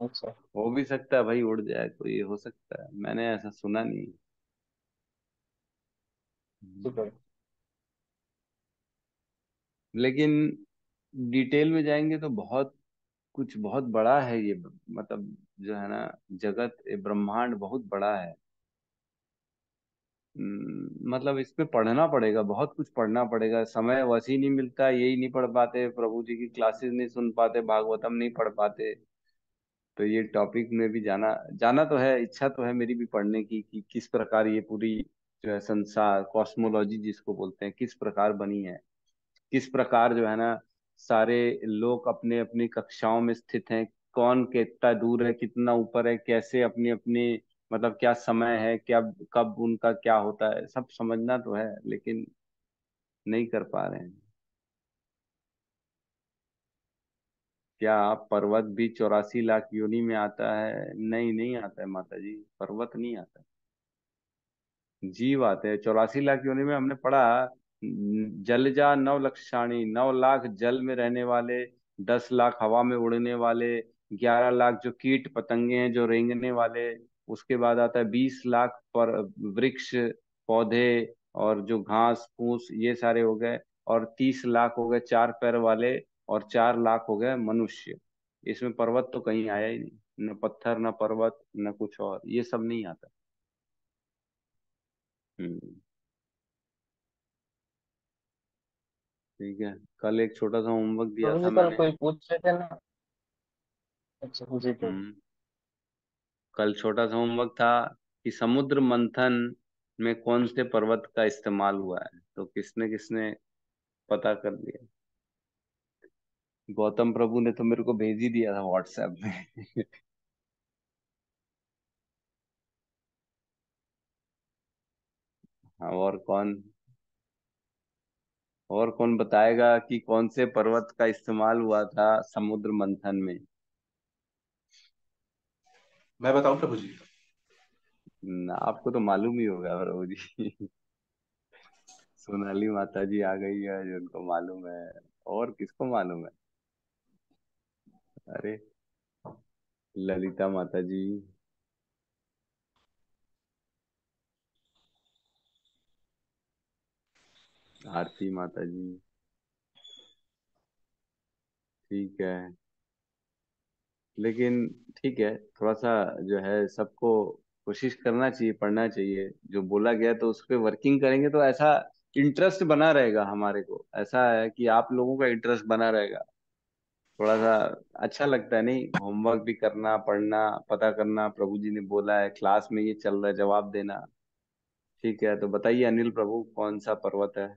अच्छा। हो भी सकता है भाई, उड़ जाए तो ये हो सकता है, मैंने ऐसा सुना नहीं। ठीक है। लेकिन डिटेल में जाएंगे तो बहुत कुछ, बहुत बड़ा है ये, मतलब जो है ना, जगत, ये ब्रह्मांड बहुत बड़ा है। मतलब इसमें पढ़ना पड़ेगा, बहुत कुछ पढ़ना पड़ेगा, समय वैसे ही नहीं मिलता, यही नहीं पढ़ पाते, प्रभु जी की क्लासेस नहीं सुन पाते, भागवतम नहीं पढ़ पाते। तो ये टॉपिक में भी जाना जाना तो है, इच्छा तो है मेरी भी पढ़ने की, कि किस प्रकार ये पूरी जो है संसार, कॉस्मोलॉजी जिसको बोलते हैं, किस प्रकार बनी है, किस प्रकार जो है ना सारे लोग अपने अपनी कक्षाओं में स्थित हैं, कौन कितना दूर है, कितना ऊपर है, कैसे अपनी अपनी, मतलब क्या समय है, क्या कब उनका क्या होता है, सब समझना तो है, लेकिन नहीं कर पा रहे हैं। क्या पर्वत भी 84 लाख योनि में आता है? नहीं, नहीं आता है माता जी, पर्वत नहीं आता। जीव आते हैं 84 लाख योनि में, हमने पढ़ा। जलजा 9 लक्षाणी, 9 लाख जल में रहने वाले, 10 लाख हवा में उड़ने वाले, 11 लाख जो कीट पतंगे हैं जो रेंगने वाले, उसके बाद आता है 20 लाख पर वृक्ष, पौधे, और जो घास फूस ये सारे हो गए, और 30 लाख हो गए 4 पैर वाले, और 4 लाख हो गए मनुष्य। इसमें पर्वत तो कहीं आया ही नहीं, न पत्थर न पर्वत न कुछ और, ये सब नहीं आता। हम्म। ठीक है, कल एक छोटा सा होमवर्क दिया प्रभु था जी, कल मैंने। कोई पूछ रहे थे ना। अच्छा जी, तो हम्म। कल छोटा सा होमवर्क था कि समुद्र मंथन में कौन से पर्वत का इस्तेमाल हुआ है, तो किसने किसने पता कर लिया? गौतम प्रभु ने तो मेरे को भेज ही दिया था व्हाट्सएप में। हाँ, और कौन बताएगा कि कौन से पर्वत का इस्तेमाल हुआ था समुद्र मंथन में? मैं बताऊं प्रभु जी? आपको तो मालूम ही होगा प्रभु जी। सोनाली माता जी आ गई है, जिनको मालूम है, और किसको मालूम है? अरे, ललिता माता जी, आरती माता जी। ठीक है, लेकिन ठीक है, थोड़ा सा जो है सबको कोशिश करना चाहिए, पढ़ना चाहिए, जो बोला गया तो उस पर वर्किंग करेंगे तो ऐसा इंटरेस्ट बना रहेगा हमारे को, ऐसा है कि आप लोगों का इंटरेस्ट बना रहेगा, थोड़ा सा अच्छा लगता है नहीं, होमवर्क भी करना, पढ़ना, पता करना, प्रभु जी ने बोला है, क्लास में ये चल रहा है, जवाब देना। ठीक है, तो बताइए अनिल प्रभु, कौन सा पर्वत है?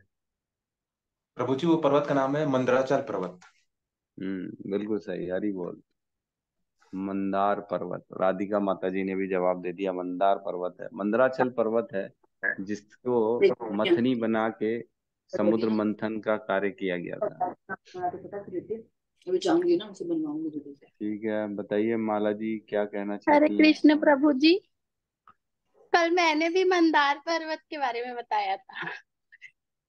प्रभु जी, वो पर्वत का नाम है मंदराचल पर्वत। बिल्कुल सही, हरी बोल। मंदार पर्वत, राधिका माता जी ने भी जवाब दे दिया, मंदार पर्वत है, मंदराचल पर्वत है, जिसको मथनी बना के समुद्र मंथन का कार्य किया गया था। अभी जाऊंगी ना, उसे बनवाऊंगी दूध से। ठीक है, बताइए माला जी, क्या कहना हरे चाहती हैं? कृष्ण प्रभु जी। कल मैंने भी मंदार पर्वत के बारे में बताया था।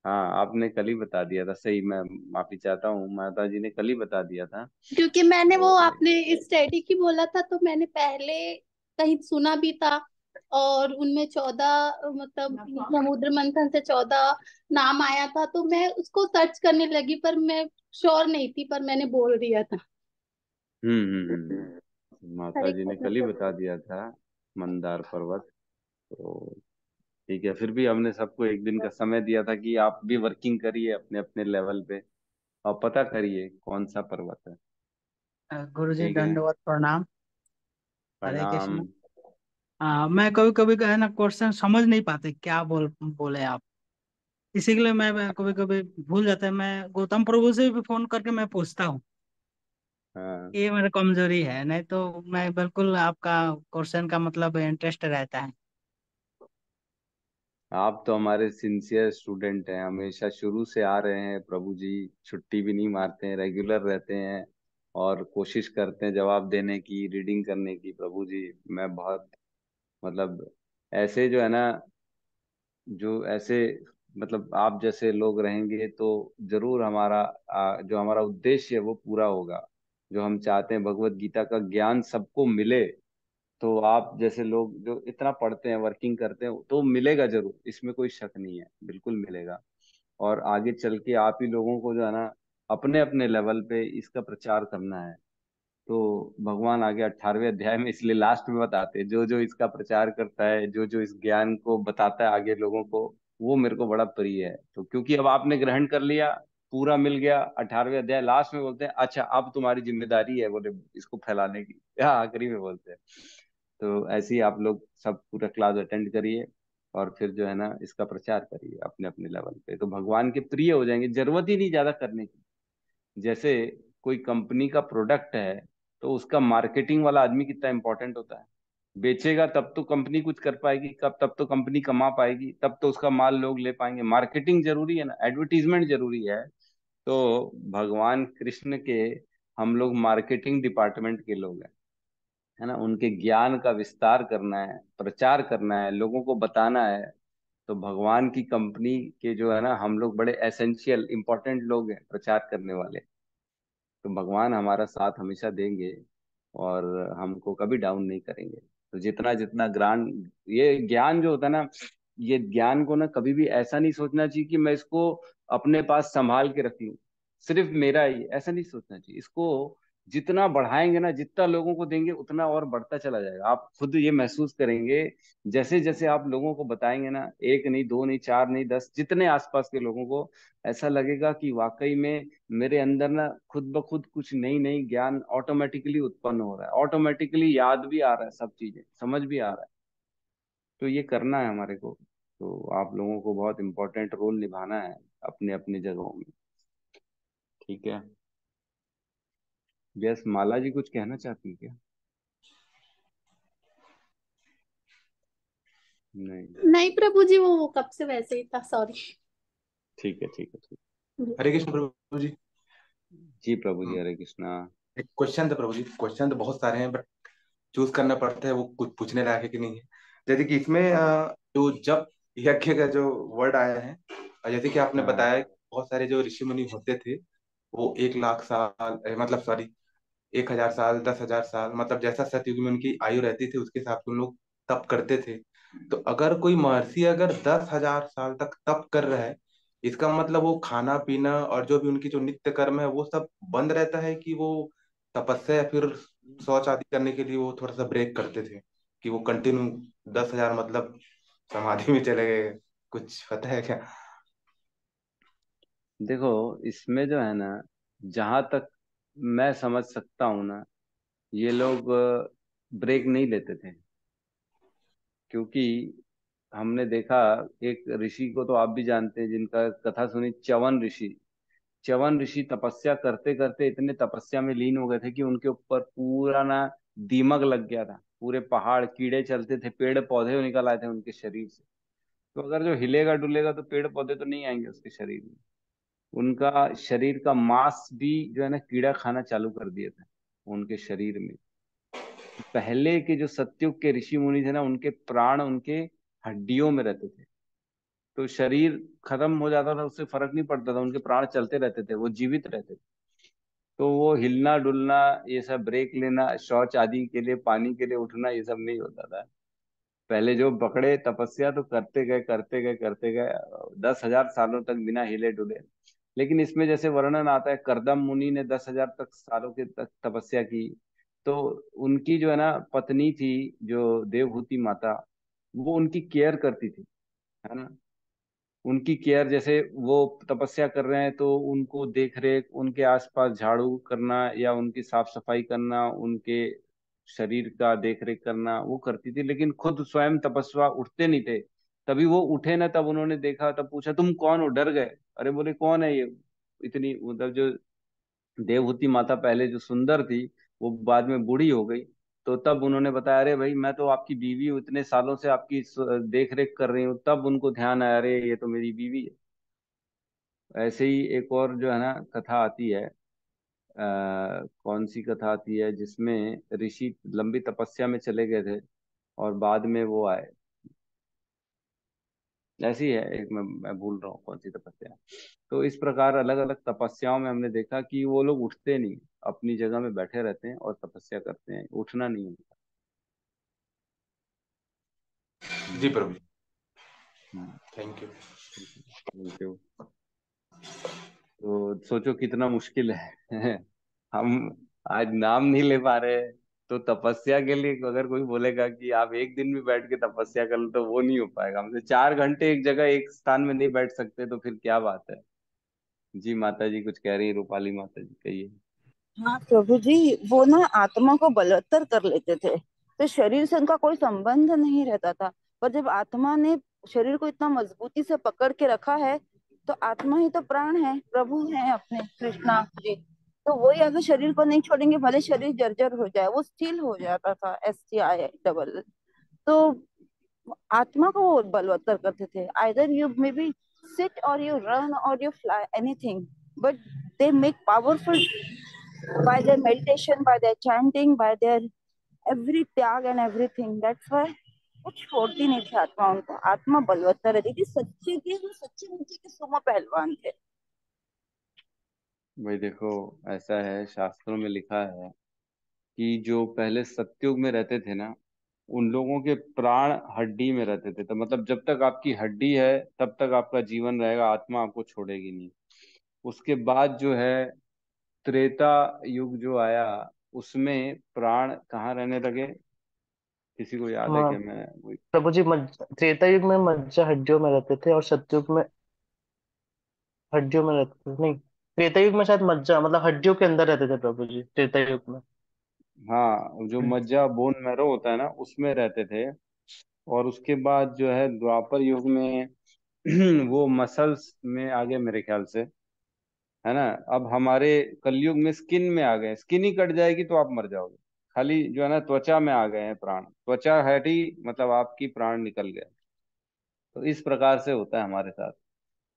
हाँ, आपने कल ही बता दिया था, सही, मैं माफी चाहता हूँ, माता जी ने कल ही बता दिया था। क्योंकि मैंने वो तो आपने स्टडी की बोला था, तो मैंने पहले कहीं सुना भी था। और उनमें 14, मतलब समुद्र मंथन से 14 नाम आया था, तो मैं उसको सर्च करने लगी, पर मैं श्योर नहीं थी, पर मैंने बोल दिया था। माता हरे जी ने कृष्ण कल ही प्रभु। बता दिया था, मंदार पर्वत। तो ठीक है, फिर भी हमने सबको एक दिन का समय दिया था कि आप भी वर्किंग करिए अपने अपने लेवल पे, और पता करिए कौन सा पर्वत है। गुरु जी ठीक है, दंडवत प्रणाम। हरे प्रणाम। कृष्ण। मैं कभी कभी है ना क्वेश्चन समझ नहीं पाते, क्या बोले आप। इसी के लिए मैं कभी कभी भूल जाता है। मैं गौतम प्रभु से भी फोन करके मैं पूछता हूँ। हाँ, ये मेरा कमजोरी है, नहीं तो मैं बिल्कुल आपका क्वेश्चन का मतलब इंटरेस्ट रहता है। आप तो हमारे सिंसियर स्टूडेंट हैं, हमेशा शुरू से आ रहे हैं प्रभु जी। छुट्टी भी नहीं मारते हैं, रेगुलर रहते हैं और कोशिश करते हैं जवाब देने की, रीडिंग करने की। प्रभु जी, मैं बहुत मतलब ऐसे जो है ना, जो ऐसे मतलब आप जैसे लोग रहेंगे तो जरूर हमारा जो हमारा उद्देश्य है वो पूरा होगा। जो हम चाहते हैं भगवत गीता का ज्ञान सबको मिले, तो आप जैसे लोग जो इतना पढ़ते हैं, वर्किंग करते हैं, तो मिलेगा जरूर, इसमें कोई शक नहीं है, बिल्कुल मिलेगा। और आगे चल के आप ही लोगों को जो है ना, अपने अपने लेवल पे इसका प्रचार करना है। तो भगवान आगे 18वें अध्याय में इसलिए लास्ट में बताते हैं, जो जो इसका प्रचार करता है, जो जो इस ज्ञान को बताता है आगे लोगों को, वो मेरे को बड़ा प्रिय है। तो क्योंकि अब आपने ग्रहण कर लिया, पूरा मिल गया, 18वें अध्याय लास्ट में बोलते हैं अच्छा अब तुम्हारी जिम्मेदारी है बोले इसको फैलाने की, या आखिरी में बोलते हैं। तो ऐसे ही आप लोग सब पूरा क्लास अटेंड करिए और फिर जो है ना इसका प्रचार करिए अपने अपने लेवल पे, तो भगवान के प्रिय हो जाएंगे। जरूरत ही नहीं ज्यादा करने की। जैसे कोई कंपनी का प्रोडक्ट है, तो उसका मार्केटिंग वाला आदमी कितना इंपॉर्टेंट होता है। बेचेगा तब तो कंपनी कुछ कर पाएगी, कब तब तो कंपनी कमा पाएगी, तब तो उसका माल लोग ले पाएंगे। मार्केटिंग जरूरी है ना, एडवर्टीजमेंट जरूरी है। तो भगवान कृष्ण के हम लोग मार्केटिंग डिपार्टमेंट के लोग हैं, है ना। उनके ज्ञान का विस्तार करना है, प्रचार करना है, लोगों को बताना है। तो भगवान की कंपनी के जो है ना हम लोग बड़े एसेंशियल इंपॉर्टेंट लोग हैं, प्रचार करने वाले। तो भगवान हमारा साथ हमेशा देंगे और हमको कभी डाउन नहीं करेंगे। तो जितना जितना ज्ञान, ये ज्ञान जो होता है ना, ये ज्ञान को ना कभी भी ऐसा नहीं सोचना चाहिए कि मैं इसको अपने पास संभाल के रख लूं, सिर्फ मेरा ही, ऐसा नहीं सोचना चाहिए। इसको जितना बढ़ाएंगे ना, जितना लोगों को देंगे, उतना और बढ़ता चला जाएगा। आप खुद ये महसूस करेंगे, जैसे जैसे आप लोगों को बताएंगे ना, एक नहीं, दो नहीं, चार नहीं, 10, जितने आसपास के लोगों को, ऐसा लगेगा कि वाकई में मेरे अंदर ना खुद ब खुद कुछ नई नई ज्ञान ऑटोमेटिकली उत्पन्न हो रहा है, ऑटोमेटिकली याद भी आ रहा है, सब चीजें समझ भी आ रहा है। तो ये करना है हमारे को। तो आप लोगों को बहुत इंपॉर्टेंट रोल निभाना है अपने अपने जगहों में। ठीक है। यस, माला जी कुछ कहना चाहती है क्या? नहीं। नहीं प्रभु जी, वो कब से वैसे ही था, सॉरी। ठीक है, ठीक है, ठीक। हरे कृष्ण प्रभु जी। जी प्रभु जी, हम्म, हरे कृष्णा। एक क्वेश्चन था प्रभु जी। क्वेश्चन तो बहुत सारे हैं बट चूज करना पड़ता है वो कुछ पूछने लायक है कि नहीं है। जैसे कि इसमें जो जप यज्ञ का जो वर्ड आया है, जैसे कि आपने हाँ, बताया कि बहुत सारे जो ऋषि मुनि होते थे, वो 1 लाख साल मतलब सॉरी 1 हजार साल 10 हजार साल मतलब जैसा सतयुग में उनकी आयु रहती थी उसके हिसाब से उन लोग तप करते थे। तो अगर कोई महर्षि अगर 10 हजार साल तक तप कर रहा है, इसका मतलब वो खाना पीना और जो भी उनकी जो नित्य कर्म है वो सब बंद रहता है कि वो तपस्या या फिर शौच आदि करने के लिए वो थोड़ा सा ब्रेक करते थे, कि वो कंटिन्यू 10 हजार मतलब समाधि में चले गए? कुछ पता है क्या? देखो इसमें जो है ना, जहां तक मैं समझ सकता हूँ ना, ये लोग ब्रेक नहीं लेते थे। क्योंकि हमने देखा, एक ऋषि को तो आप भी जानते हैं जिनका कथा सुनी, च्यवन ऋषि। च्यवन ऋषि तपस्या करते करते इतने तपस्या में लीन हो गए थे कि उनके ऊपर पूरा ना दीमक लग गया था, पूरे पहाड़ कीड़े चलते थे, पेड़ पौधे निकल आए थे उनके शरीर से। तो अगर जो हिलेगा डुलेगा तो पेड़ पौधे तो नहीं आएंगे उसके शरीर में। उनका शरीर का मांस भी जो है ना कीड़ा खाना चालू कर दिया था उनके शरीर में। पहले के जो सत्युग के ऋषि मुनि थे ना, उनके प्राण उनके हड्डियों में रहते थे। तो शरीर खत्म हो जाता था, उससे फर्क नहीं पड़ता था, उनके प्राण चलते रहते थे, वो जीवित रहते थे। तो वो हिलना डुलना, ये सब ब्रेक लेना, शौच आदि के लिए, पानी के लिए उठना, ये सब नहीं होता था। पहले जो पकड़े तपस्या तो करते गए करते गए करते गए 10 हजार सालों तक बिना हिले डुले। लेकिन इसमें जैसे वर्णन आता है, करदम मुनि ने 10 हजार तक सालों के तक तपस्या की। तो उनकी जो है ना पत्नी थी, जो देवहूति माता, वो उनकी केयर करती थी, है ना। उनकी केयर, जैसे वो तपस्या कर रहे हैं तो उनको देख रेख, उनके आसपास झाड़ू करना या उनकी साफ सफाई करना, उनके शरीर का देख रेख करना, वो करती थी। लेकिन खुद स्वयं तपस्या उठते नहीं थे। तभी वो उठे ना, तब उन्होंने देखा, तब पूछा तुम कौन हो, डर गए। अरे बोले कौन है ये, इतनी मतलब जो देवहूति माता पहले जो सुंदर थी, वो बाद में बूढ़ी हो गई। तो तब उन्होंने बताया, अरे भाई मैं तो आपकी बीवी हूँ, इतने सालों से आपकी देख रेख कर रही हूँ। तब उनको ध्यान आया, अरे ये तो मेरी बीवी है। ऐसे ही एक और जो है ना कथा आती है, कौन सी कथा आती है जिसमें ऋषि लंबी तपस्या में चले गए थे और बाद में वो आए। ऐसी है एक, मैं भूल रहा हूँ कौन सी तपस्या है। तो इस प्रकार अलग अलग तपस्याओं में हमने देखा कि वो लोग उठते नहीं, अपनी जगह में बैठे रहते हैं और तपस्या करते हैं, उठना नहीं होता। जी प्रभु। हम्म, थैंक यू। Thank you. तो सोचो कितना मुश्किल है हम आज नाम नहीं ले पा रहे हैं। तो तपस्या के लिए अगर कोई बोलेगा कि आप एक दिन भी बैठ के तपस्या कर लो, तो वो नहीं हो पाएगा। हमसे 4 घंटे एक जगह एक स्थान में नहीं बैठ सकते, तो फिर क्या बात है। जी माता जी कुछ कह रही है, रूपाली माता जी कहिए। हाँ प्रभु जी, वो ना आत्मा को बलवत्तर कर लेते थे, तो शरीर से उनका कोई संबंध नहीं रहता था। पर जब आत्मा ने शरीर को इतना मजबूती से पकड़ के रखा है, तो आत्मा ही तो प्राण है, प्रभु है अपने कृष्णा जी। तो वही अगर शरीर को नहीं छोड़ेंगे, भले शरीर जर्जर हो जाए, वो स्थिर हो जाता था, STI तो आत्मा को वो बलवत्तर करते थे। Either you may be sit or you run or you fly anything, but they make powerful by their meditation, by their chanting, by their every त्याग and everything. That's why वो छोड़ती नहीं थी आत्मा उनको। आत्मा बलवत्तर रहती थी, सच्चे के वो सच्चे मुच्चे के सुमो पहलवान थे। भाई देखो, ऐसा है शास्त्रों में लिखा है कि जो पहले सतयुग में रहते थे ना, उन लोगों के प्राण हड्डी में रहते थे। तो मतलब जब तक आपकी हड्डी है तब तक आपका जीवन रहेगा, आत्मा आपको छोड़ेगी नहीं। उसके बाद जो है त्रेता युग जो आया, उसमें प्राण कहाँ रहने लगे, किसी को याद है क्या? मैं वही। प्रभु जी, त्रेता युग में मज्जा हड्डियों में रहते थे और सतयुग में हड्डियों में रहते थे, नहीं, त्रेता युग में शायद मज्जा मतलब हड्डियों के अंदर रहते थे प्रभु जी, त्रेता युग में। हाँ, जो मज्जा बोन मैरो होता है ना, उसमें रहते थे। और उसके बाद जो है द्वापर युग में वो मसल्स में आ गए मेरे ख्याल से, है ना। अब हमारे कलयुग में स्किन में आ गए, स्किन ही कट जाएगी तो आप मर जाओगे। खाली जो है ना त्वचा में आ गए हैं प्राण, त्वचा हटी मतलब आपकी प्राण निकल गया। तो इस प्रकार से होता है हमारे साथ।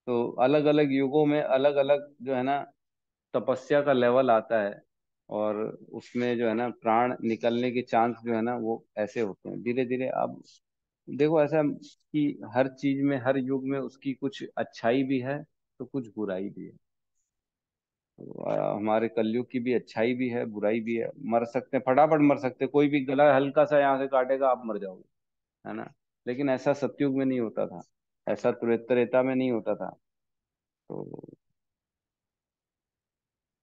तो अलग अलग युगों में अलग अलग जो है ना तपस्या का लेवल आता है, और उसमें जो है ना प्राण निकलने के चांस जो है ना वो ऐसे होते हैं धीरे धीरे। अब देखो ऐसा कि हर चीज में हर युग में उसकी कुछ अच्छाई भी है तो कुछ बुराई भी है। तो, हमारे कलयुग की भी अच्छाई भी है बुराई भी है। मर सकते हैं, फटाफट मर सकते हैं, कोई भी गला हल्का सा यहाँ से काटेगा आप मर जाओगे, है ना। लेकिन ऐसा सतयुग में नहीं होता था, ऐसा त्रेता में नहीं होता था। तो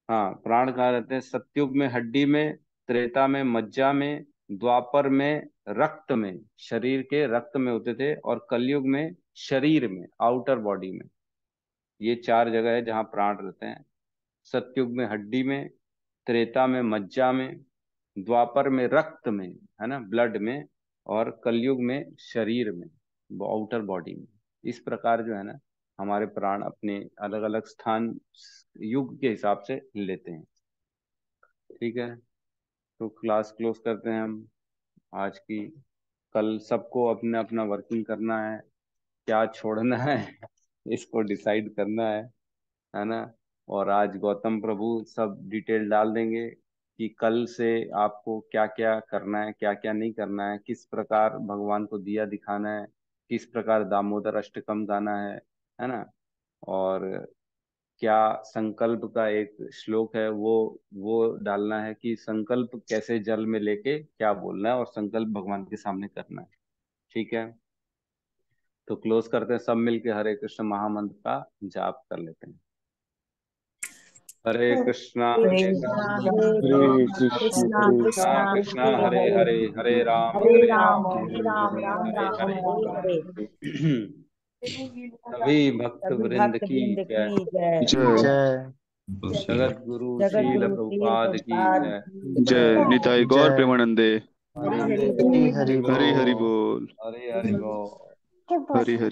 हाँ, प्राण कहाँ रहते हैं? सतयुग में हड्डी में, त्रेता में मज्जा में, द्वापर में रक्त में, शरीर के रक्त में होते थे, और कलयुग में शरीर में, आउटर बॉडी में। ये 4 जगह है जहाँ प्राण रहते हैं। सतयुग में हड्डी में, त्रेता में मज्जा में, द्वापर में रक्त में, है ना, ब्लड में, और कलयुग में शरीर में, आउटर बॉडी में। इस प्रकार जो है ना हमारे प्राण अपने अलग अलग स्थान युग के हिसाब से लेते हैं। ठीक है, तो क्लास क्लोज करते हैं हम आज की। कल सबको अपना अपना वर्किंग करना है, क्या छोड़ना है इसको डिसाइड करना है ना। और आज गौतम प्रभु सब डिटेल डाल देंगे कि कल से आपको क्या क्या करना है, क्या क्या नहीं करना है, किस प्रकार भगवान को दिया दिखाना है, किस प्रकार दामोदर अष्टकम गाना है ना। और क्या संकल्प का एक श्लोक है, वो डालना है कि संकल्प कैसे जल में लेके क्या बोलना है और संकल्प भगवान के सामने करना है। ठीक है, तो क्लोज करते हैं, सब मिलके हरे कृष्ण महामंत्र का जाप कर लेते हैं। हरे कृष्णा हरे हरे कृष्णा कृष्णा हरे हरे कृष्णा कृष्ण कृष्णा हरे कृष्णा कृष्णा कृष्ण कृष्णा कृष्णा हरे हरे हरे, हरे राम हरे हरे राम राम, हरे राम राम हरे राम हरे। हरे हरे। सभी भक्त सभी वृंद भक्त की वृंद जय। की जय। जय जय जगत गुरु जगत श्रील गुरु श्री प्रभुपाद की प्रभुपाद जय। की जय जय। निताई गौर जय। प्रेमानंदे। हरि हरि हरे बोल। हरि हरि हरि बोल। हरि बोल। हरे बोल। हरी हरी।